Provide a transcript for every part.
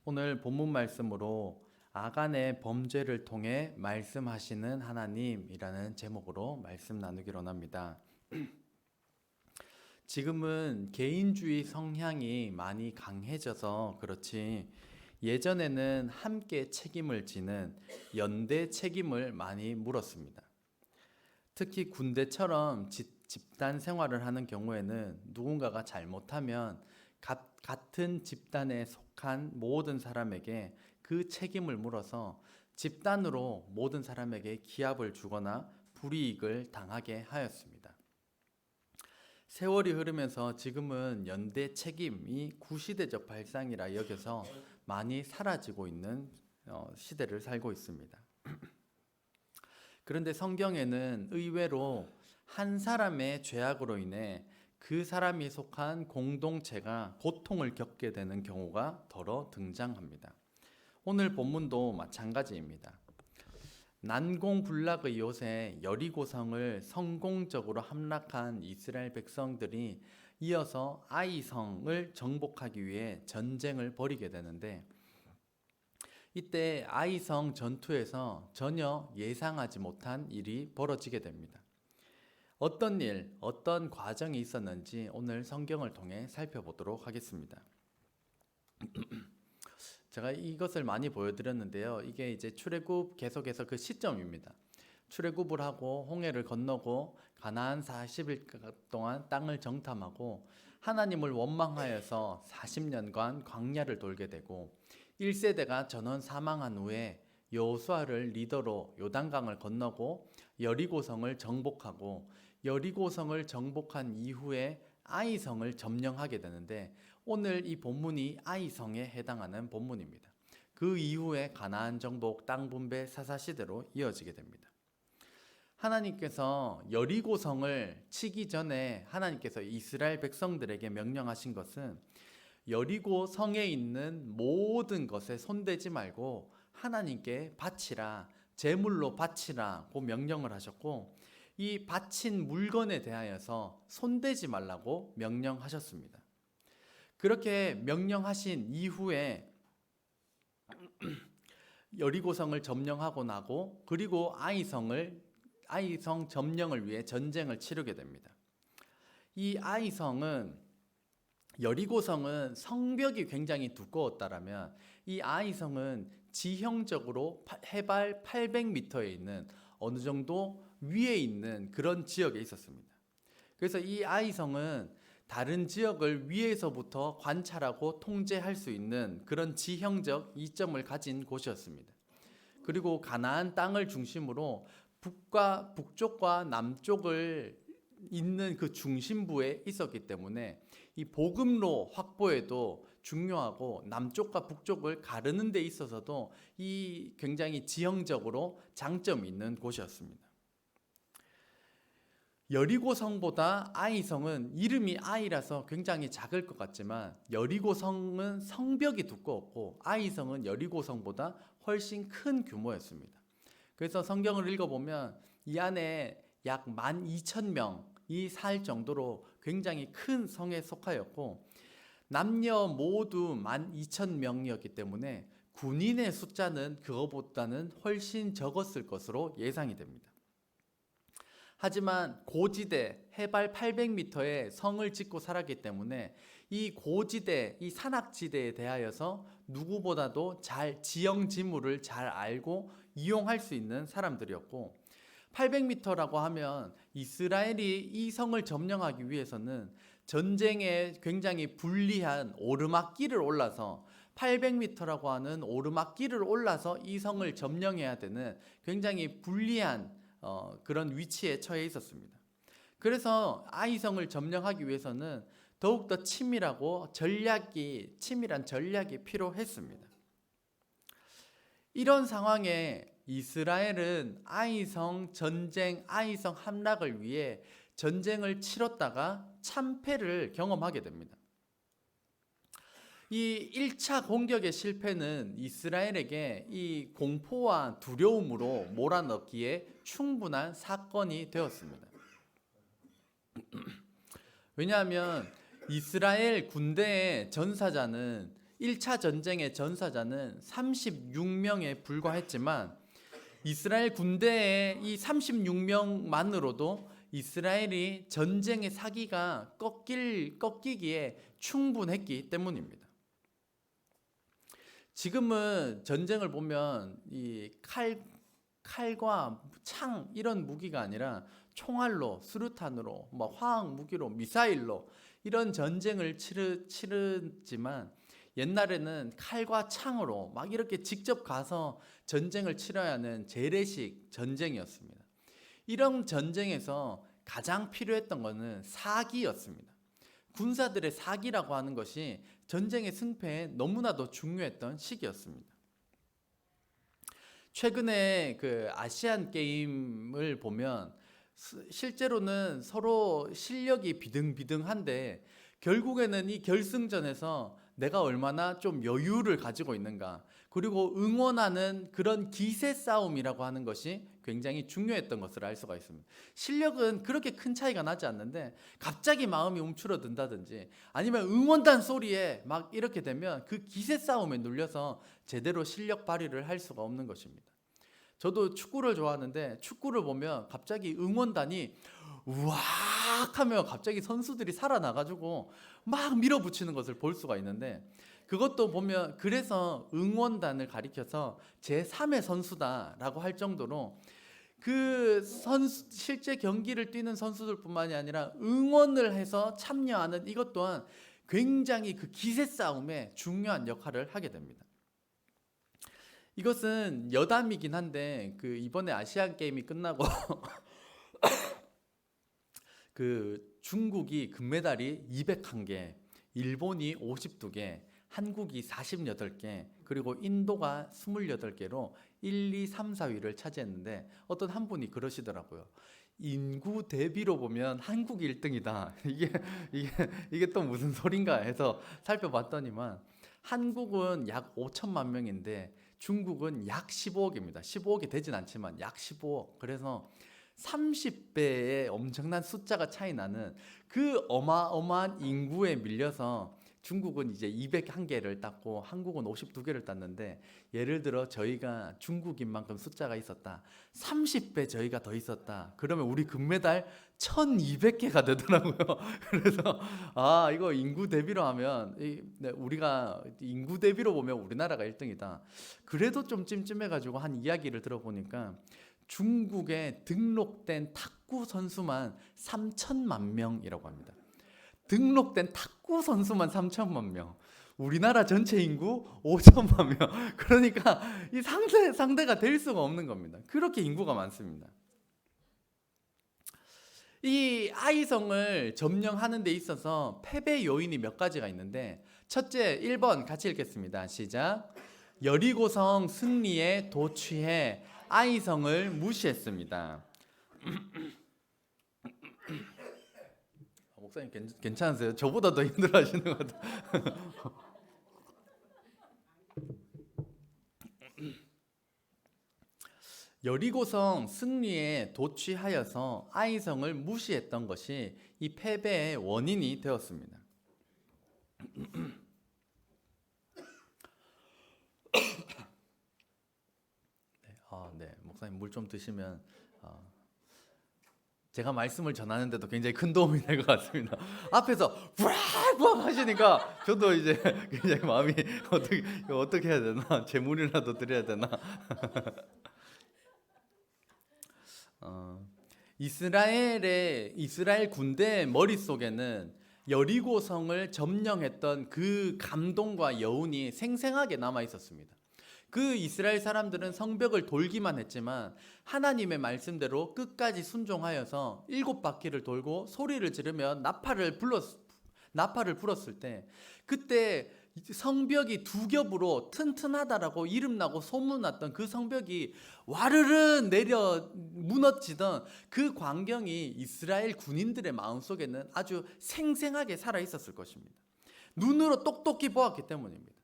오늘 본문 말씀으로 아간의 범죄를 통해 말씀하시는 하나님이라는 제목으로 말씀 나누기로 합니다. 지금은 개인주의 성향이 많이 강해져서 그렇지 예전에는 함께 책임을 지는 연대 책임을 많이 물었습니다. 특히 군대처럼 집단 생활을 하는 경우에는 누군가가 잘못하면 같은 집단에 속한 모든 사람에게 그 책임을 물어서 집단으로 모든 사람에게 기합을 주거나 불이익을 당하게 하였습니다. 세월이 흐르면서 지금은 연대 책임이 구시대적 발상이라 여겨서 많이 사라지고 있는 시대를 살고 있습니다. 그런데 성경에는 의외로 한 사람의 죄악으로 인해 그 사람이 속한 공동체가 고통을 겪게 되는 경우가 더러 등장합니다. 오늘 본문도 마찬가지입니다. 난공불락의 요새 여리고성을 성공적으로 함락한 이스라엘 백성들이 이어서 아이성을 정복하기 위해 전쟁을 벌이게 되는데, 이때 아이성 전투에서 전혀 예상하지 못한 일이 벌어지게 됩니다. 어떤 일, 어떤 과정이 있었는지 오늘 성경을 통해 살펴보도록 하겠습니다. 제가 이것을 많이 보여드렸는데요. 이게 이제 출애굽 계속해서 그 시점입니다. 출애굽을 하고 홍해를 건너고 가나안 40일 동안 땅을 정탐하고 하나님을 원망하여서 40년간 광야를 돌게 되고 1세대가 전원 사망한 후에 여호수아를 리더로 요단강을 건너고 여리고성을 정복하고 여리고성을 정복한 이후에 아이성을 점령하게 되는데, 오늘 이 본문이 아이성에 해당하는 본문입니다. 그 이후에 가나안 정복, 땅 분배, 사사시대로 이어지게 됩니다. 하나님께서 여리고성을 치기 전에 하나님께서 이스라엘 백성들에게 명령하신 것은 여리고 성에 있는 모든 것에 손대지 말고 하나님께 바치라, 제물로 바치라고 명령을 하셨고, 이 바친 물건에 대하여서 손대지 말라고 명령하셨습니다. 그렇게 명령하신 이후에 여리고성을 점령하고 나고, 그리고 아이성 점령을 위해 전쟁을 치르게 됩니다. 이 여리고성은 성벽이 굉장히 두꺼웠다라면 이 아이성은 지형적으로 해발 800m에 있는 어느 정도 위에 있는 그런 지역에 있었습니다. 그래서 이 아이성은 다른 지역을 위에서부터 관찰하고 통제할 수 있는 그런 지형적 이점을 가진 곳이었습니다. 그리고 가나안 땅을 중심으로 북쪽과 남쪽을 있는 그 중심부에 있었기 때문에 이 보급로 확보에도 중요하고, 남쪽과 북쪽을 가르는 데 있어서도 이 굉장히 지형적으로 장점이 있는 곳이었습니다. 여리고성보다 아이성은 이름이 아이라서 굉장히 작을 것 같지만, 여리고성은 성벽이 두꺼웠고 아이성은 여리고성보다 훨씬 큰 규모였습니다. 그래서 성경을 읽어보면 이 안에 약 12,000명이 살 정도로 굉장히 큰 성에 속하였고, 남녀 모두 12,000명이었기 때문에 군인의 숫자는 그거보다는 훨씬 적었을 것으로 예상이 됩니다. 하지만 고지대 해발 800m의 성을 짓고 살았기 때문에 이 고지대, 이 산악지대에 대하여서 누구보다도 지형 지물을 잘 알고 이용할 수 있는 사람들이었고, 800m라고 하면 이스라엘이 이 성을 점령하기 위해서는 전쟁에 굉장히 불리한 오르막길을 올라서 800m라고 하는 오르막길을 올라서 이 성을 점령해야 되는 굉장히 불리한 그런 위치에 처해 있었습니다. 그래서 아이성을 점령하기 위해서는 더욱더 치밀한 전략이 필요했습니다. 이런 상황에 이스라엘은 아이성 함락을 위해 전쟁을 치렀다가 참패를 경험하게 됩니다. 이 1차 공격의 실패는 이스라엘에게 이 공포와 두려움으로 몰아넣기에 충분한 사건이 되었습니다. 왜냐하면 이스라엘 군대의 전사자는 1차 전쟁의 전사자는 36명에 불과했지만 이스라엘 군대의 이 36명만으로도 이스라엘이 전쟁의 사기가 꺾이기에 충분했기 때문입니다. 지금은 전쟁을 보면 이 칼과 창 이런 무기가 아니라 총알로, 수류탄으로, 화학 무기로, 미사일로 이런 전쟁을 치르지만 옛날에는 칼과 창으로 막 이렇게 직접 가서 전쟁을 치러야 하는 재래식 전쟁이었습니다. 이런 전쟁에서 가장 필요했던 것은 사기였습니다. 군사들의 사기라고 하는 것이 전쟁의 승패에 너무나도 중요했던 시기였습니다. 최근에 그 아시안 게임을 보면 실제로는 서로 실력이 비등비등한데 결국에는 이 결승전에서 내가 얼마나 좀 여유를 가지고 있는가, 그리고 응원하는 그런 기세 싸움이라고 하는 것이 굉장히 중요했던 것을 알 수가 있습니다. 실력은 그렇게 큰 차이가 나지 않는데 갑자기 마음이 움츠러든다든지 아니면 응원단 소리에 막 이렇게 되면 그 기세 싸움에 눌려서 제대로 실력 발휘를 할 수가 없는 것입니다. 저도 축구를 좋아하는데 축구를 보면 갑자기 응원단이 우악 하면 갑자기 선수들이 살아나가지고 막 밀어붙이는 것을 볼 수가 있는데, 그것도 보면 그래서 응원단을 가리켜서 제3의 선수다라고 할 정도로 그 실제 경기를 뛰는 선수들뿐만이 아니라 응원을 해서 참여하는 이것 또한 굉장히 그 기세 싸움에 중요한 역할을 하게 됩니다. 이것은 여담이긴 한데 그 이번에 아시안 게임이 끝나고 그 중국이 금메달이 201개, 일본이 52개, 한국이 48개, 그리고 인도가 28개로 1, 2, 3, 4위를 차지했는데 어떤 한 분이 그러시더라고요. 인구 대비로 보면 한국이 1등이다. 이게 또 무슨 소린가 해서 살펴봤더니만 한국은 약 5천만 명인데 중국은 약 15억입니다. 15억이 되진 않지만 약 15억. 그래서 30배의 엄청난 숫자가 차이 나는 그 어마어마한 인구에 밀려서 중국은 이제 201개를 땄고 한국은 52개를 땄는데, 예를 들어 저희가 중국인 만큼 숫자가 있었다, 30배 저희가 더 있었다, 그러면 우리 금메달 1200개가 되더라고요. 그래서 이거 인구 대비로 하면 우리가 인구 대비로 보면 우리나라가 1등이다. 그래도 좀 찜찜해가지고 한 이야기를 들어보니까 중국에 등록된 탁구 선수만 3천만 명이라고 합니다. 등록된 탁구 선수만 3천만 명. 우리나라 전체 인구 5천만 명. 그러니까 이 상대가 될 수가 없는 겁니다. 그렇게 인구가 많습니다. 이 아이성을 점령하는 데 있어서 패배 요인이 몇 가지가 있는데, 첫째, 1번 같이 읽겠습니다. 시작. 여리고성 승리에 도취해 아이성을 무시했습니다. 목사님 괜찮으세요? 저보다 더 힘들어하시는 것 같아요. 여리고성 승리에 도취하여서 아이성을 무시했던 것이 이 패배의 원인이 되었습니다. 네, 목사님 물 좀 드시면 제가 말씀을 전하는데도 굉장히 큰 도움이 될 것 같습니다. 앞에서 부악 하시니까 저도 이제 굉장히 마음이 어떻게 해야 되나, 제물이라도 드려야 되나. 이스라엘 군대의 머릿속에는 여리고성을 점령했던 그 감동과 여운이 생생하게 남아 있었습니다. 그 이스라엘 사람들은 성벽을 돌기만 했지만 하나님의 말씀대로 끝까지 순종하여서 7바퀴를 돌고 소리를 지르며 나팔을 불었을 때, 그때 성벽이 두 겹으로 튼튼하다라고 이름나고 소문났던 그 성벽이 와르르 내려 무너지던 그 광경이 이스라엘 군인들의 마음속에는 아주 생생하게 살아 있었을 것입니다. 눈으로 똑똑히 보았기 때문입니다.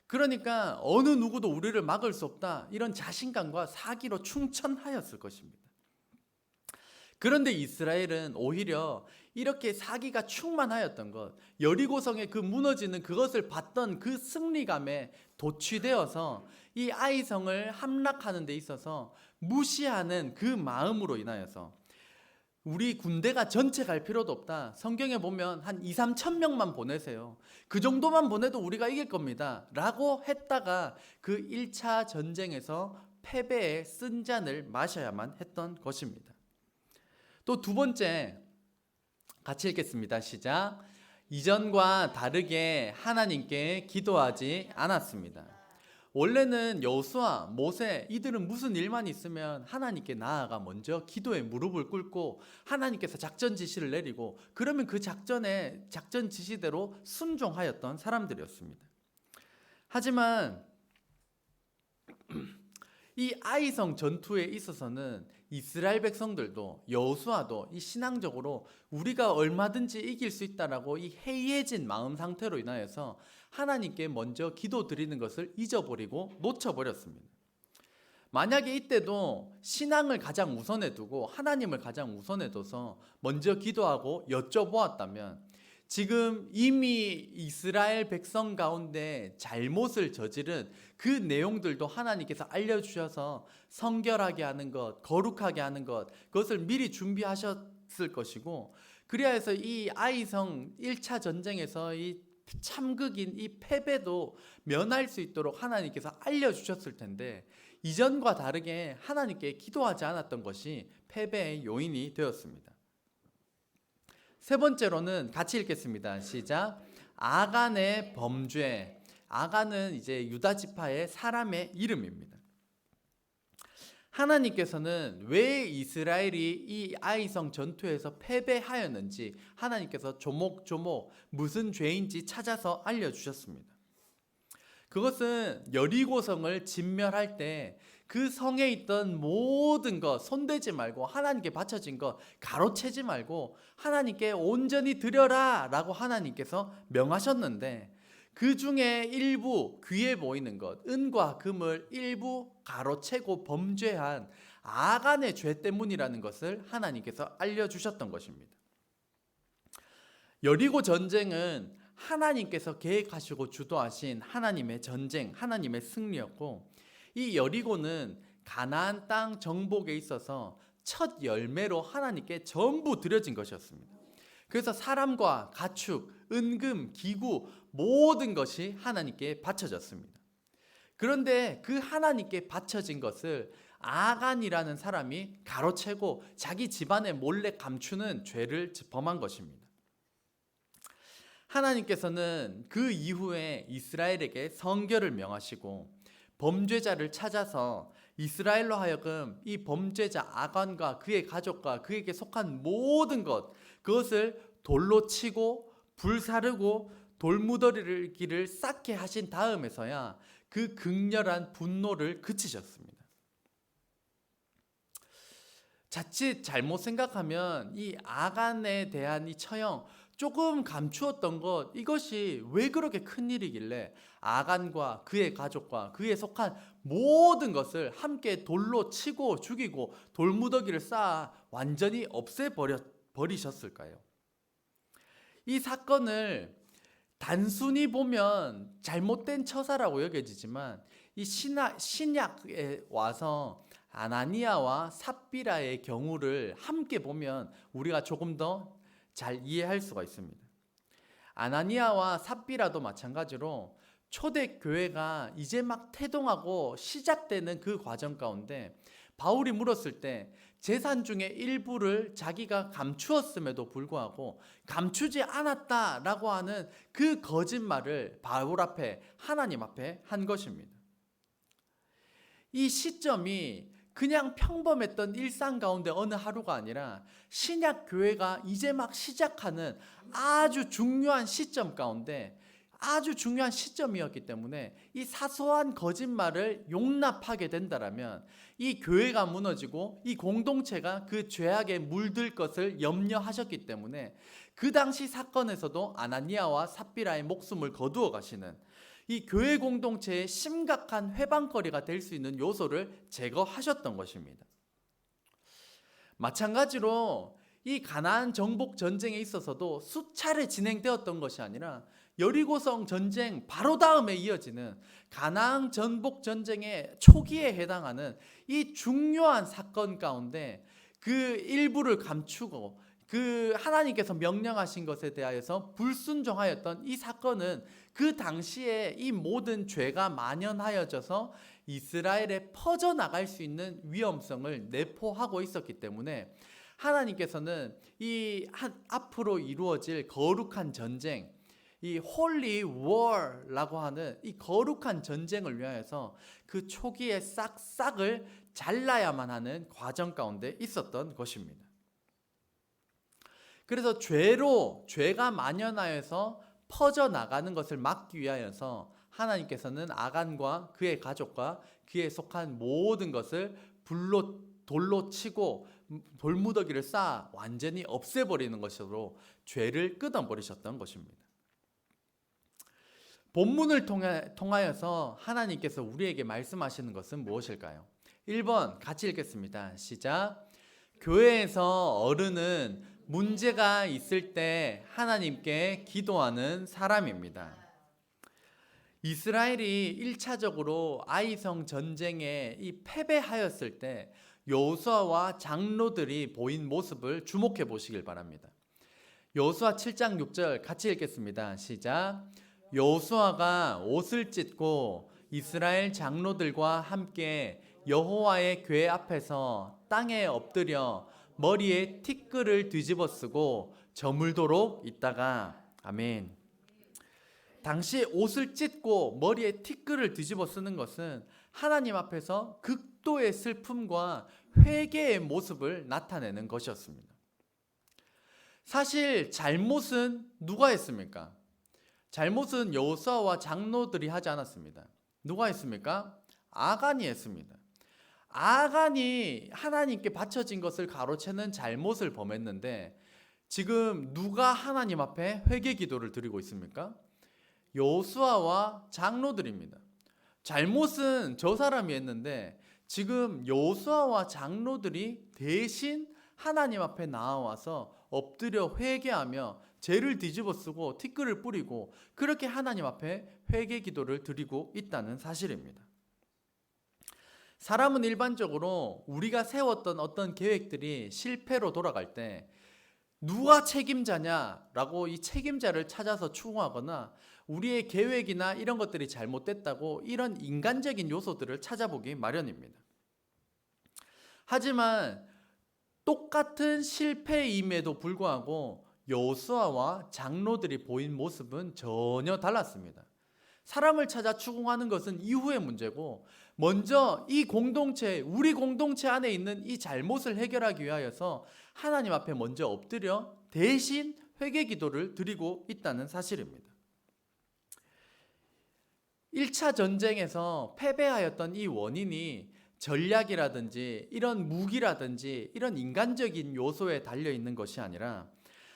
그러니까 어느 누구도 우리를 막을 수 없다, 이런 자신감과 사기로 충천하였을 것입니다. 그런데 이스라엘은 오히려 이렇게 사기가 충만하였던 것, 여리고성의 그 무너지는 그것을 봤던 그 승리감에 도취되어서 이 아이성을 함락하는 데 있어서 무시하는 그 마음으로 인하여서 우리 군대가 전체 갈 필요도 없다. 성경에 보면 한 2, 3천 명만 보내세요. 그 정도만 보내도 우리가 이길 겁니다. 라고 했다가 그 1차 전쟁에서 패배의 쓴잔을 마셔야만 했던 것입니다. 또 두 번째, 같이 읽겠습니다. 시작. 이전과 다르게 하나님께 기도하지 않았습니다. 원래는 여호수아, 모세 이들은 무슨 일만 있으면 하나님께 나아가 먼저 기도에 무릎을 꿇고 하나님께서 작전 지시를 내리고 그러면 그 작전 지시대로 순종하였던 사람들이었습니다. 하지만 이 아이성 전투에 있어서는 이스라엘 백성들도 여호수아도 이 신앙적으로 우리가 얼마든지 이길 수 있다라고 이 해이해진 마음 상태로 인하여서 하나님께 먼저 기도 드리는 것을 잊어버리고 놓쳐버렸습니다. 만약에 이때도 신앙을 가장 우선에 두고 하나님을 가장 우선에 둬서 먼저 기도하고 여쭤보았다면 지금 이미 이스라엘 백성 가운데 잘못을 저지른 그 내용들도 하나님께서 알려주셔서 성결하게 하는 것, 거룩하게 하는 것, 그것을 미리 준비하셨을 것이고, 그래야 해서 이 아이성 1차 전쟁에서 이 참극인 이 패배도 면할 수 있도록 하나님께서 알려주셨을 텐데, 이전과 다르게 하나님께 기도하지 않았던 것이 패배의 요인이 되었습니다. 세 번째로는 같이 읽겠습니다. 시작. 아간의 범죄. 아간은 이제 유다 지파의 사람의 이름입니다. 하나님께서는 왜 이스라엘이 이 아이성 전투에서 패배하였는지 하나님께서 조목조목 무슨 죄인지 찾아서 알려주셨습니다. 그것은 여리고성을 진멸할 때 그 성에 있던 모든 것 손대지 말고 하나님께 바쳐진 것 가로채지 말고 하나님께 온전히 드려라 라고 하나님께서 명하셨는데, 그 중에 일부 귀해 보이는 것, 은과 금을 일부 가로채고 범죄한 아간의 죄 때문이라는 것을 하나님께서 알려주셨던 것입니다. 여리고 전쟁은 하나님께서 계획하시고 주도하신 하나님의 전쟁, 하나님의 승리였고, 이 여리고는 가나안 땅 정복에 있어서 첫 열매로 하나님께 전부 드려진 것이었습니다. 그래서 사람과 가축, 은금, 기구 모든 것이 하나님께 바쳐졌습니다. 그런데 그 하나님께 바쳐진 것을 아간이라는 사람이 가로채고 자기 집안에 몰래 감추는 죄를 범한 것입니다. 하나님께서는 그 이후에 이스라엘에게 성결을 명하시고 범죄자를 찾아서 이스라엘로 하여금 이 범죄자 아간과 그의 가족과 그에게 속한 모든 것, 그것을 돌로 치고 불사르고 돌무더기를 쌓게 하신 다음에서야 그 극렬한 분노를 그치셨습니다. 자칫 잘못 생각하면 이 아간에 대한 이 처형, 조금 감추었던 것, 이것이 왜 그렇게 큰일이길래 아간과 그의 가족과 그에 속한 모든 것을 함께 돌로 치고 죽이고 돌무더기를 쌓아 완전히 없애버리셨을까요? 이 사건을 단순히 보면 잘못된 처사라고 여겨지지만 이 신약에 와서 아나니아와 삽비라의 경우를 함께 보면 우리가 조금 더 잘 이해할 수가 있습니다. 아나니아와 삽비라도 마찬가지로 초대교회가 이제 막 태동하고 시작되는 그 과정 가운데 바울이 물었을 때 재산 중에 일부를 자기가 감추었음에도 불구하고 감추지 않았다라고 하는 그 거짓말을 바울 앞에, 하나님 앞에 한 것입니다. 이 시점이 그냥 평범했던 일상 가운데 어느 하루가 아니라 신약 교회가 이제 막 시작하는 아주 중요한 시점 가운데 아주 중요한 시점이었기 때문에 이 사소한 거짓말을 용납하게 된다라면 이 교회가 무너지고 이 공동체가 그 죄악에 물들 것을 염려하셨기 때문에 그 당시 사건에서도 아나니아와 삽비라의 목숨을 거두어 가시는 이 교회 공동체의 심각한 회방거리가 될 수 있는 요소를 제거하셨던 것입니다. 마찬가지로 이 가나안 정복 전쟁에 있어서도 수차례 진행되었던 것이 아니라 여리고성 전쟁 바로 다음에 이어지는 가나안 전복 전쟁의 초기에 해당하는 이 중요한 사건 가운데 그 일부를 감추고 그 하나님께서 명령하신 것에 대하여서 불순종하였던 이 사건은 그 당시에 이 모든 죄가 만연하여져서 이스라엘에 퍼져나갈 수 있는 위험성을 내포하고 있었기 때문에 하나님께서는 이 앞으로 이루어질 거룩한 전쟁, 이 홀리 워라고 하는 이 거룩한 전쟁을 위하여서 그 초기에 싹싹을 잘라야만 하는 과정 가운데 있었던 것입니다. 그래서 죄가 만연하여서 퍼져나가는 것을 막기 위하여서 하나님께서는 아간과 그의 가족과 그에 속한 모든 것을 돌로 치고 돌무더기를 쌓아 완전히 없애버리는 것으로 죄를 끊어버리셨던 것입니다. 본문을 통하여서 하나님께서 우리에게 말씀하시는 것은 무엇일까요? 1번 같이 읽겠습니다. 시작. 교회에서 어른은 문제가 있을 때 하나님께 기도하는 사람입니다. 이스라엘이 1차적으로 아이성 전쟁에 패배하였을 때 여호수아와 장로들이 보인 모습을 주목해 보시길 바랍니다. 여호수아 7장 6절 같이 읽겠습니다. 시작. 여호수아가 옷을 찢고 이스라엘 장로들과 함께 여호와의 궤 앞에서 땅에 엎드려 머리에 티끌을 뒤집어 쓰고 저물도록 있다가 아멘. 당시 옷을 찢고 머리에 티끌을 뒤집어 쓰는 것은 하나님 앞에서 극도의 슬픔과 회개의 모습을 나타내는 것이었습니다. 사실 잘못은 누가 했습니까? 잘못은 여호수아와 장로들이 하지 않았습니다. 누가 했습니까? 아간이 했습니다. 아간이 하나님께 바쳐진 것을 가로채는 잘못을 범했는데 지금 누가 하나님 앞에 회개 기도를 드리고 있습니까? 여호수아와 장로들입니다. 잘못은 저 사람이 했는데 지금 여호수아와 장로들이 대신 하나님 앞에 나와서 엎드려 회개하며 죄를 뒤집어 쓰고 티끌을 뿌리고 그렇게 하나님 앞에 회개 기도를 드리고 있다는 사실입니다. 사람은 일반적으로 우리가 세웠던 어떤 계획들이 실패로 돌아갈 때 누가 책임자냐라고 이 책임자를 찾아서 추궁하거나 우리의 계획이나 이런 것들이 잘못됐다고 이런 인간적인 요소들을 찾아보기 마련입니다. 하지만 똑같은 실패임에도 불구하고 여호수아와 장로들이 보인 모습은 전혀 달랐습니다. 사람을 찾아 추궁하는 것은 이후의 문제고 먼저 이 공동체, 우리 공동체 안에 있는 이 잘못을 해결하기 위하여서 하나님 앞에 먼저 엎드려 대신 회개 기도를 드리고 있다는 사실입니다. 1차 전쟁에서 패배하였던 이 원인이 전략이라든지 이런 무기라든지 이런 인간적인 요소에 달려 있는 것이 아니라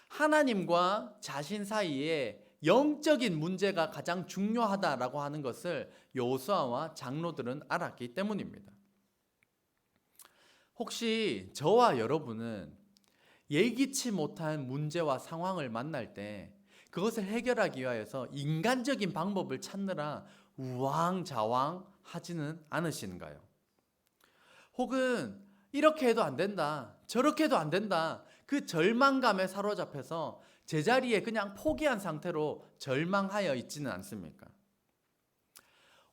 하나님과 자신 사이에 영적인 문제가 가장 중요하다라고 하는 것을 여호수아와 장로들은 알았기 때문입니다. 혹시 저와 여러분은 예기치 못한 문제와 상황을 만날 때 그것을 해결하기 위하여서 인간적인 방법을 찾느라 우왕좌왕 하지는 않으시는가요? 혹은 이렇게 해도 안 된다, 저렇게 해도 안 된다, 그 절망감에 사로잡혀서 제자리에 그냥 포기한 상태로 절망하여 있지는 않습니까?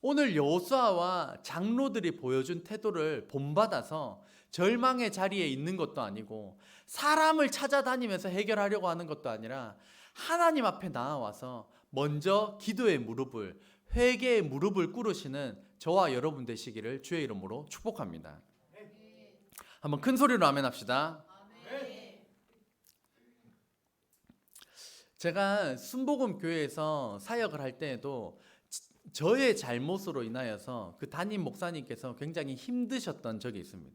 오늘 여호수아와 장로들이 보여준 태도를 본받아서 절망의 자리에 있는 것도 아니고 사람을 찾아다니면서 해결하려고 하는 것도 아니라 하나님 앞에 나와서 먼저 기도의 무릎을, 회개의 무릎을 꿇으시는 저와 여러분 되시기를 주의 이름으로 축복합니다. 한번 큰 소리로 아멘 합시다. 제가 순복음 교회에서 사역을 할 때에도 저의 잘못으로 인하여서 그 담임 목사님께서 굉장히 힘드셨던 적이 있습니다.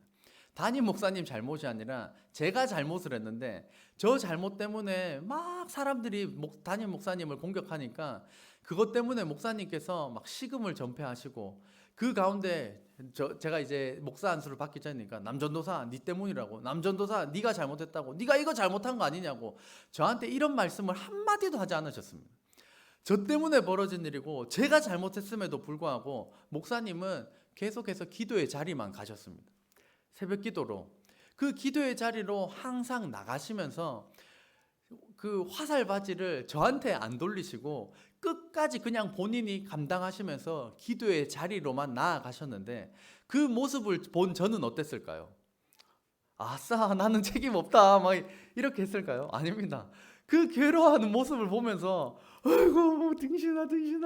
담임 목사님 잘못이 아니라 제가 잘못을 했는데 저 잘못 때문에 막 사람들이 담임 목사님을 공격하니까 그것 때문에 목사님께서 막 식음을 전폐하시고 그 가운데 제가 이제 목사 안수를 받기 전이니까 남전도사 네 때문이라고, 남전도사 네가 잘못했다고, 네가 이거 잘못한 거 아니냐고 저한테 이런 말씀을 한마디도 하지 않으셨습니다. 저 때문에 벌어진 일이고 제가 잘못했음에도 불구하고 목사님은 계속해서 기도의 자리만 가셨습니다. 새벽 기도로 그 기도의 자리로 항상 나가시면서 그 화살 바지를 저한테 안 돌리시고 끝까지 그냥 본인이 감당하시면서 기도의 자리로만 나아가셨는데 그 모습을 본 저는 어땠을까요? 아싸 나는 책임 없다 막 이렇게 했을까요? 아닙니다. 그 괴로워하는 모습을 보면서 아이고 등신아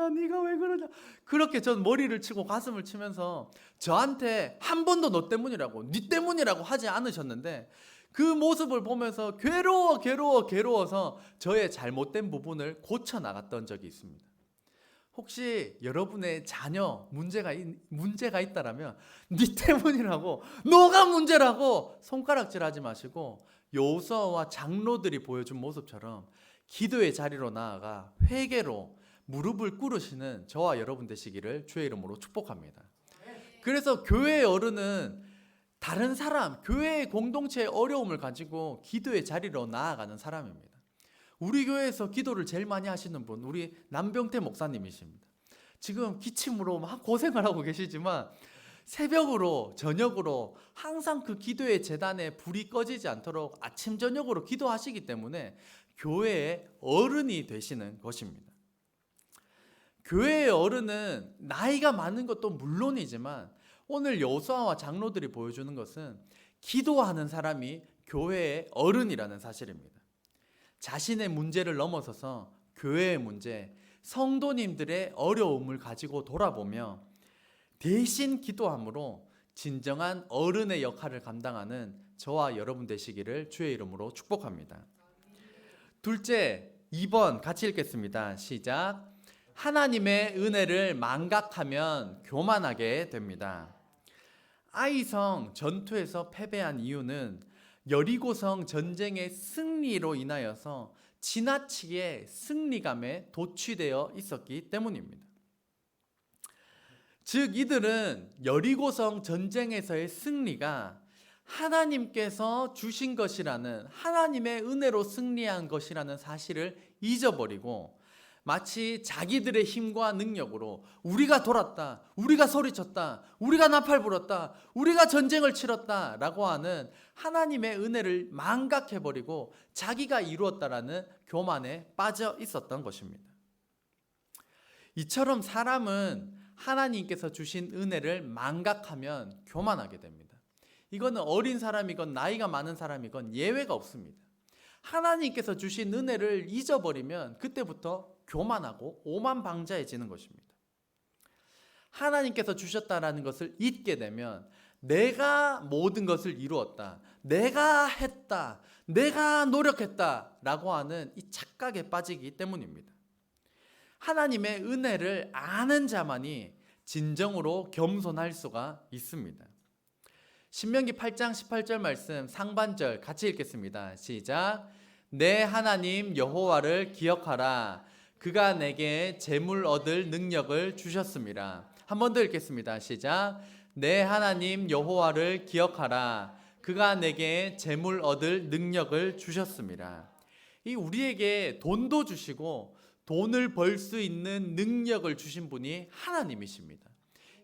네가 왜 그러냐 그렇게 전 머리를 치고 가슴을 치면서 저한테 한 번도 너 때문이라고 네 때문이라고 하지 않으셨는데 그 모습을 보면서 괴로워서 저의 잘못된 부분을 고쳐 나갔던 적이 있습니다. 혹시 여러분의 자녀 문제가 있다라면 네 때문이라고 너가 문제라고 손가락질하지 마시고 여호수아와 장로들이 보여준 모습처럼 기도의 자리로 나아가 회개로 무릎을 꿇으시는 저와 여러분 되시기를 주의 이름으로 축복합니다. 그래서 교회의 어른은 다른 사람, 교회의 공동체의 어려움을 가지고 기도의 자리로 나아가는 사람입니다. 우리 교회에서 기도를 제일 많이 하시는 분 우리 남병태 목사님이십니다. 지금 기침으로 막 고생을 하고 계시지만 새벽으로 저녁으로 항상 그 기도의 제단에 불이 꺼지지 않도록 아침 저녁으로 기도하시기 때문에 교회의 어른이 되시는 것입니다. 교회의 어른은 나이가 많은 것도 물론이지만 오늘 여호수아와 장로들이 보여주는 것은 기도하는 사람이 교회의 어른이라는 사실입니다. 자신의 문제를 넘어서서 교회의 문제, 성도님들의 어려움을 가지고 돌아보며 대신 기도함으로 진정한 어른의 역할을 감당하는 저와 여러분 되시기를 주의 이름으로 축복합니다. 둘째, 2번 같이 읽겠습니다. 시작. 하나님의 은혜를 망각하면 교만하게 됩니다. 아이성 전투에서 패배한 이유는 여리고성 전쟁의 승리로 인하여서 지나치게 승리감에 도취되어 있었기 때문입니다. 즉 이들은 여리고성 전쟁에서의 승리가 하나님께서 주신 것이라는, 하나님의 은혜로 승리한 것이라는 사실을 잊어버리고 마치 자기들의 힘과 능력으로 우리가 돌았다, 우리가 소리쳤다, 우리가 나팔 불었다, 우리가 전쟁을 치렀다 라고 하는 하나님의 은혜를 망각해버리고 자기가 이루었다라는 교만에 빠져 있었던 것입니다. 이처럼 사람은 하나님께서 주신 은혜를 망각하면 교만하게 됩니다. 이거는 어린 사람이건 나이가 많은 사람이건 예외가 없습니다. 하나님께서 주신 은혜를 잊어버리면 그때부터 교만하고 오만방자해지는 것입니다. 하나님께서 주셨다라는 것을 잊게 되면 내가 모든 것을 이루었다, 내가 했다, 내가 노력했다 라고 하는 이 착각에 빠지기 때문입니다. 하나님의 은혜를 아는 자만이 진정으로 겸손할 수가 있습니다. 신명기 8장 18절 말씀 상반절 같이 읽겠습니다. 시작. 내 하나님 여호와를 기억하라. 그가 내게 재물 얻을 능력을 주셨습니다. 한 번 더 읽겠습니다. 시작. 내 하나님 여호와를 기억하라. 그가 내게 재물 얻을 능력을 주셨습니다. 이 우리에게 돈도 주시고 돈을 벌 수 있는 능력을 주신 분이 하나님이십니다.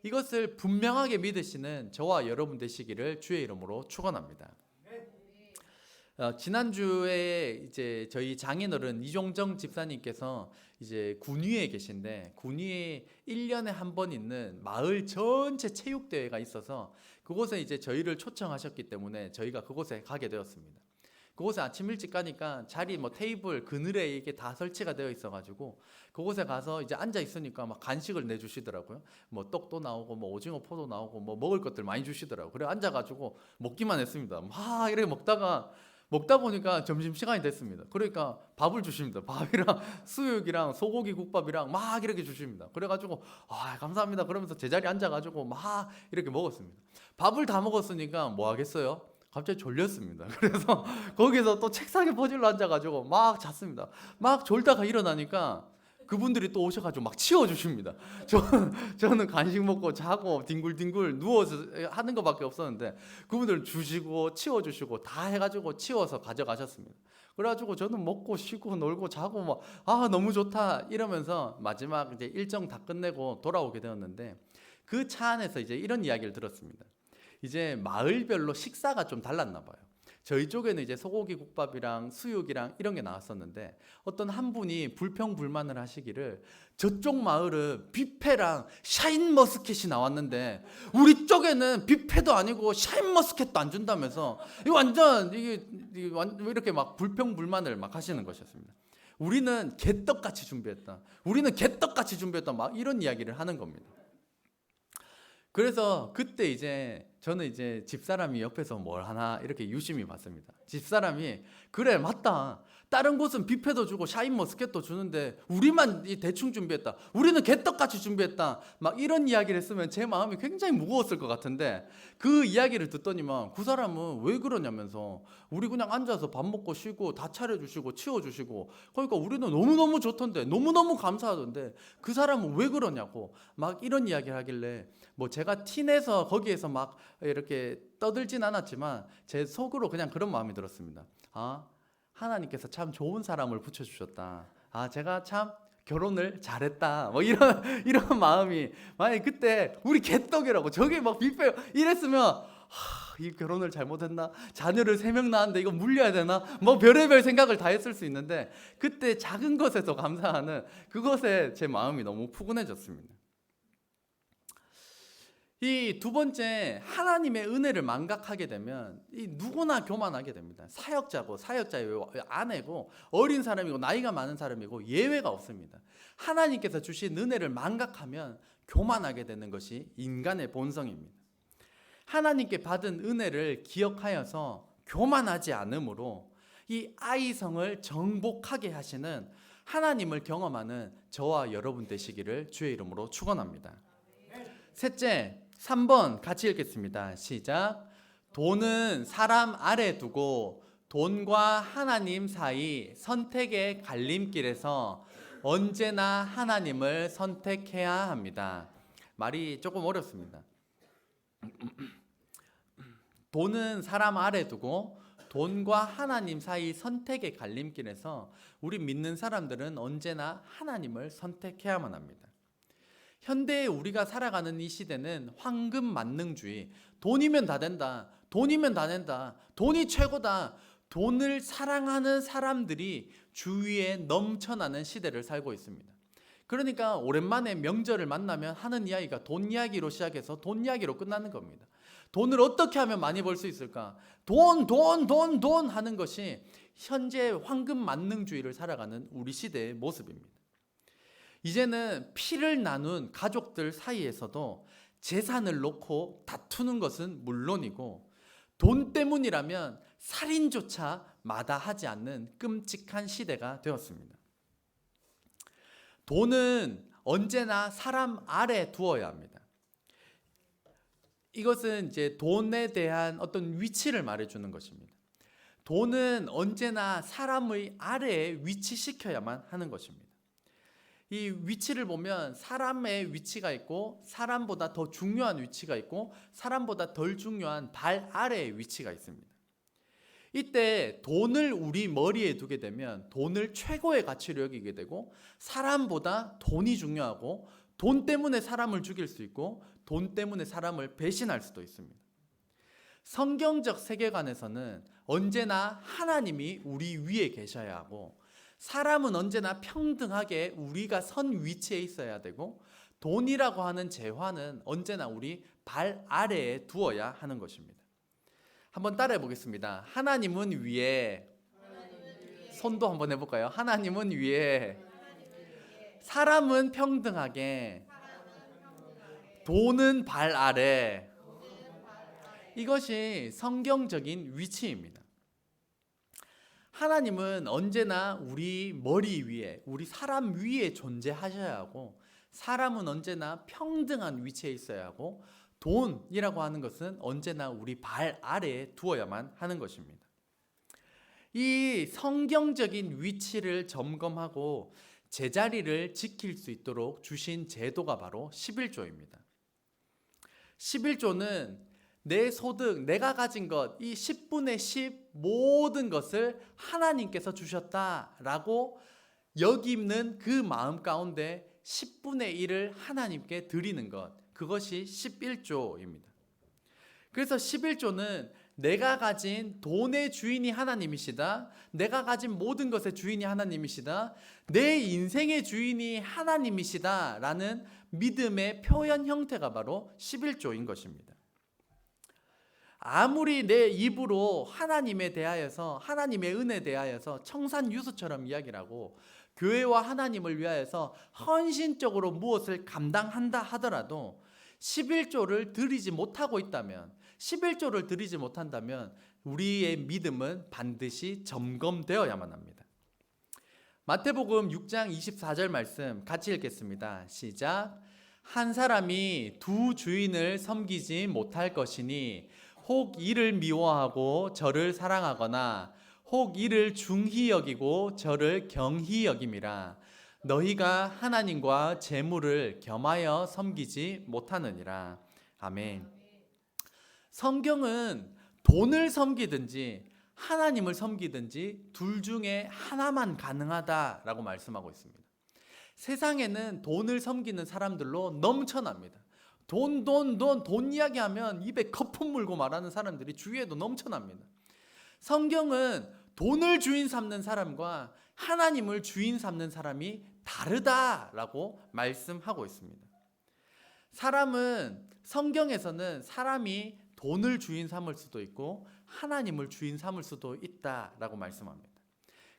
이것을 분명하게 믿으시는 저와 여러분 되시기를 주의 이름으로 축원합니다. 지난주에 이제 저희 장인어른 이종정 집사님께서 이제 군위에 계신데 군위에 1년에 한 번 있는 마을 전체 체육대회가 있어서 그곳에 이제 저희를 초청하셨기 때문에 저희가 그곳에 가게 되었습니다. 그곳에 아침 일찍 가니까 자리 테이블 그늘에 이게 다 설치가 되어 있어가지고 그곳에 가서 이제 앉아 있으니까 막 간식을 내주시더라고요. 떡도 나오고 오징어 포도 나오고 먹을 것들 많이 주시더라고요. 그래 앉아가지고 먹기만 했습니다. 막 이렇게 먹다가 먹다 보니까 점심시간이 됐습니다. 그러니까 밥을 주십니다. 밥이랑 수육이랑 소고기 국밥이랑 막 이렇게 주십니다. 그래가지고 감사합니다 그러면서 제자리에 앉아가지고 막 이렇게 먹었습니다. 밥을 다 먹었으니까 뭐 하겠어요? 갑자기 졸렸습니다. 그래서 거기서 또 책상에 퍼질러 앉아가지고 막 잤습니다. 막 졸다가 일어나니까 그분들이 또 오셔가지고 막 치워주십니다. 저는 간식 먹고 자고 뒹굴뒹굴 누워서 하는 것밖에 없었는데 그분들은 주시고 치워주시고 다 해가지고 치워서 가져가셨습니다. 그래가지고 저는 먹고 쉬고 놀고 자고 막 너무 좋다 이러면서 마지막 이제 일정 다 끝내고 돌아오게 되었는데 그 차 안에서 이제 이런 이야기를 들었습니다. 이제 마을별로 식사가 좀 달랐나 봐요. 저희 쪽에는 이제 소고기 국밥이랑 수육이랑 이런 게 나왔었는데 어떤 한 분이 불평불만을 하시기를 저쪽 마을은 뷔페랑 샤인머스켓이 나왔는데 우리 쪽에는 뷔페도 아니고 샤인머스켓도 안 준다면서 이거 완전 이게 이렇게 막 불평불만을 막 하시는 것이었습니다. 우리는 개떡같이 준비했다. 우리는 개떡같이 준비했다. 막 이런 이야기를 하는 겁니다. 그래서 그때 이제 저는 이제 집사람이 옆에서 뭘 하나 이렇게 유심히 봤습니다. 집사람이 그래 맞다. 다른 곳은 뷔페도 주고 샤인머스켓도 주는데 우리만 이 대충 준비했다. 우리는 개떡같이 준비했다. 막 이런 이야기를 했으면 제 마음이 굉장히 무거웠을 것 같은데 그 이야기를 듣더니만 그 사람은 왜 그러냐면서 우리 그냥 앉아서 밥 먹고 쉬고 다 차려주시고 치워주시고 그러니까 우리는 너무너무 좋던데 너무너무 감사하던데 그 사람은 왜 그러냐고 막 이런 이야기를 하길래 뭐 제가 티내서 거기에서 막 이렇게 떠들진 않았지만 제 속으로 그냥 그런 마음이 들었습니다. 하나님께서 참 좋은 사람을 붙여주셨다. 제가 참 결혼을 잘했다. 뭐 이런 마음이 만약 그때 우리 개떡이라고 저기 막 뷔페 이랬으면 이 결혼을 잘못했나? 자녀를 3명 낳았는데 이거 물려야 되나? 뭐 별의별 생각을 다 했을 수 있는데 그때 작은 것에서 감사하는 그것에 제 마음이 너무 푸근해졌습니다. 이 두 번째 하나님의 은혜를 망각하게 되면 이 누구나 교만하게 됩니다. 사역자고 사역자의 아내고 어린 사람이고 나이가 많은 사람이고 예외가 없습니다. 하나님께서 주신 은혜를 망각하면 교만하게 되는 것이 인간의 본성입니다. 하나님께 받은 은혜를 기억하여서 교만하지 않으므로 이 아이성을 정복하게 하시는 하나님을 경험하는 저와 여러분 되시기를 주의 이름으로 축원합니다. 셋째 3번 같이 읽겠습니다. 시작. 돈은 사람 아래 두고 돈과 하나님 사이 선택의 갈림길에서 언제나 하나님을 선택해야 합니다. 말이 조금 어렵습니다. 돈은 사람 아래 두고 돈과 하나님 사이 선택의 갈림길에서 우리 믿는 사람들은 언제나 하나님을 선택해야만 합니다. 현대에 우리가 살아가는 이 시대는 황금 만능주의, 돈이면 다 된다, 돈이면 다 된다, 돈이 최고다, 돈을 사랑하는 사람들이 주위에 넘쳐나는 시대를 살고 있습니다. 그러니까 오랜만에 명절을 만나면 하는 이야기가 돈 이야기로 시작해서 돈 이야기로 끝나는 겁니다. 돈을 어떻게 하면 많이 벌 수 있을까? 돈 하는 것이 현재 황금 만능주의를 살아가는 우리 시대의 모습입니다. 이제는 피를 나눈 가족들 사이에서도 재산을 놓고 다투는 것은 물론이고 돈 때문이라면 살인조차 마다하지 않는 끔찍한 시대가 되었습니다. 돈은 언제나 사람 아래 두어야 합니다. 이것은 이제 돈에 대한 어떤 위치를 말해주는 것입니다. 돈은 언제나 사람의 아래에 위치시켜야만 하는 것입니다. 이 위치를 보면 사람의 위치가 있고 사람보다 더 중요한 위치가 있고 사람보다 덜 중요한 발 아래의 위치가 있습니다. 이때 돈을 우리 머리에 두게 되면 돈을 최고의 가치로 여기게 되고 사람보다 돈이 중요하고 돈 때문에 사람을 죽일 수 있고 돈 때문에 사람을 배신할 수도 있습니다. 성경적 세계관에서는 언제나 하나님이 우리 위에 계셔야 하고 사람은 언제나 평등하게 우리가 선 위치에 있어야 되고 돈이라고 하는 재화는 언제나 우리 발 아래에 두어야 하는 것입니다. 한번 따라해 보겠습니다. 하나님은 위에, 손도 한번 해볼까요? 하나님은 위에, 사람은 평등하게, 돈은 발 아래. 이것이 성경적인 위치입니다. 하나님은 언제나 우리 머리 위에, 우리 사람 위에 존재하셔야 하고, 사람은 언제나 평등한 위치에 있어야 하고, 돈이라고 하는 것은 언제나 우리 발 아래에 두어야만 하는 것입니다. 이 성경적인 위치를 점검하고 제자리를 지킬 수 있도록 주신 제도가 바로 11조입니다. 11조는 내 소득, 내가 가진 것, 이 10분의 10 모든 것을 하나님께서 주셨다라고 여기는 그 마음 가운데 10분의 1을 하나님께 드리는 것, 그것이 11조입니다. 그래서 11조는 내가 가진 돈의 주인이 하나님이시다, 내가 가진 모든 것의 주인이 하나님이시다, 내 인생의 주인이 하나님이시다 라는 믿음의 표현 형태가 바로 11조인 것입니다. 아무리 내 입으로 하나님에 대하여서, 하나님의 은혜에 대하여서 청산유수처럼 이야기를 하고 교회와 하나님을 위하여서 헌신적으로 무엇을 감당한다 하더라도 11조를 드리지 못하고 있다면, 11조를 드리지 못한다면 우리의 믿음은 반드시 점검되어야만 합니다. 마태복음 6장 24절 말씀 같이 읽겠습니다. 시작. 한 사람이 두 주인을 섬기지 못할 것이니 혹 이를 미워하고 저를 사랑하거나 혹 이를 중히 여기고 저를 경히 여김이라. 너희가 하나님과 재물을 겸하여 섬기지 못하느니라. 아멘. 성경은 돈을 섬기든지 하나님을 섬기든지 둘 중에 하나만 가능하다라고 말씀하고 있습니다. 세상에는 돈을 섬기는 사람들로 넘쳐납니다. 돈 이야기하면 입에 거품 물고 말하는 사람들이 주위에도 넘쳐납니다. 성경은 돈을 주인 삼는 사람과 하나님을 주인 삼는 사람이 다르다라고 말씀하고 있습니다. 성경에서는 사람이 돈을 주인 삼을 수도 있고 하나님을 주인 삼을 수도 있다라고 말씀합니다.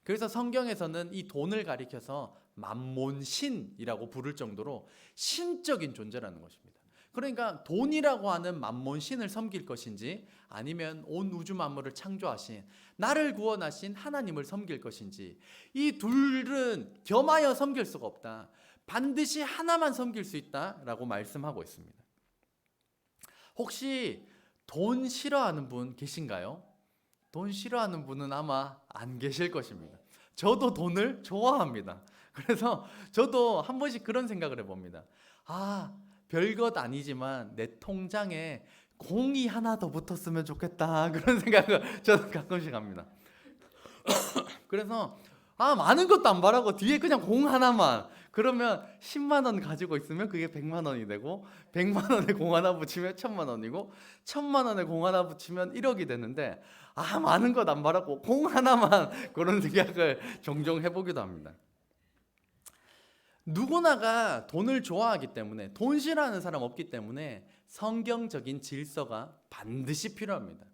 그래서 성경에서는 이 돈을 가리켜서 만몬신이라고 부를 정도로 신적인 존재라는 것입니다. 그러니까 돈이라고 하는 만몬신을 섬길 것인지 아니면 온 우주 만물을 창조하신 나를 구원하신 하나님을 섬길 것인지, 이 둘은 겸하여 섬길 수가 없다. 반드시 하나만 섬길 수 있다라고 말씀하고 있습니다. 혹시 돈 싫어하는 분 계신가요? 돈 싫어하는 분은 아마 안 계실 것입니다. 저도 돈을 좋아합니다. 그래서 저도 한 번씩 그런 생각을 해봅니다. 별것 아니지만 내 통장에 공이 하나 더 붙었으면 좋겠다, 그런 생각을 저도 가끔씩 합니다. 그래서 많은 것도 안 바라고 뒤에 그냥 공 하나만, 그러면 10만 원 가지고 있으면 그게 100만 원이 되고 100만 원에 공 하나 붙이면 1000만 원이고 1000만 원에 공 하나 붙이면 1억이 되는데 많은 것 안 바라고 공 하나만, 그런 생각을 종종 해보기도 합니다. 누구나가 돈을 좋아하기 때문에, 돈 싫어하는 사람 없기 때문에 성경적인 질서가 반드시 필요합니다.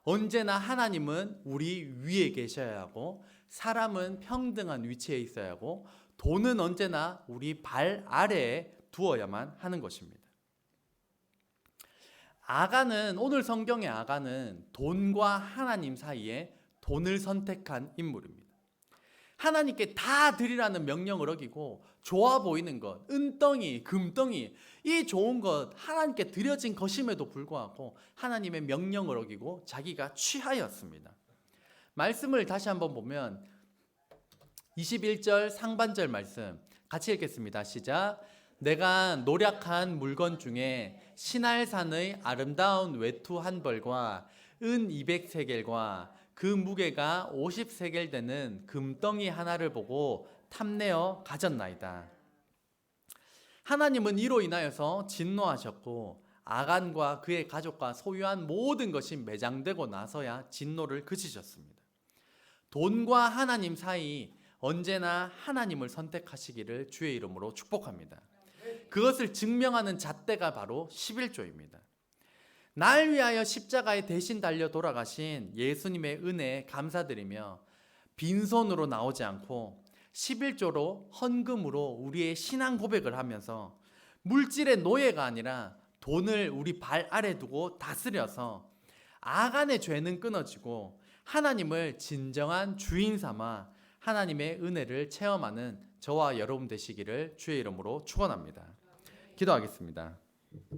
언제나 하나님은 우리 위에 계셔야 하고 사람은 평등한 위치에 있어야 하고 돈은 언제나 우리 발 아래에 두어야만 하는 것입니다. 오늘 성경의 아가는 돈과 하나님 사이에 돈을 선택한 인물입니다. 하나님께 다 드리라는 명령을 어기고 좋아 보이는 것, 은덩이, 금덩이, 이 좋은 것 하나님께 드려진 것임에도 불구하고 하나님의 명령을 어기고 자기가 취하였습니다. 말씀을 다시 한번 보면 21절 상반절 말씀 같이 읽겠습니다. 시작. 내가 노력한 물건 중에 신할산의 아름다운 외투 한 벌과 은 200세겔과 그 무게가 50세겔 되는 금덩이 하나를 보고 탐내어 가졌나이다. 하나님은 이로 인하여서 진노하셨고 아간과 그의 가족과 소유한 모든 것이 매장되고 나서야 진노를 그치셨습니다. 돈과 하나님 사이 언제나 하나님을 선택하시기를 주의 이름으로 축복합니다. 그것을 증명하는 잣대가 바로 11조입니다. 날 위하여 십자가에 대신 달려 돌아가신 예수님의 은혜에 감사드리며 빈손으로 나오지 않고 11조로 헌금으로 우리의 신앙 고백을 하면서 물질의 노예가 아니라 돈을 우리 발 아래 두고 다스려서 아간의 죄는 끊어지고 하나님을 진정한 주인 삼아 하나님의 은혜를 체험하는 저와 여러분 되시기를 주의 이름으로 축원합니다. 기도하겠습니다.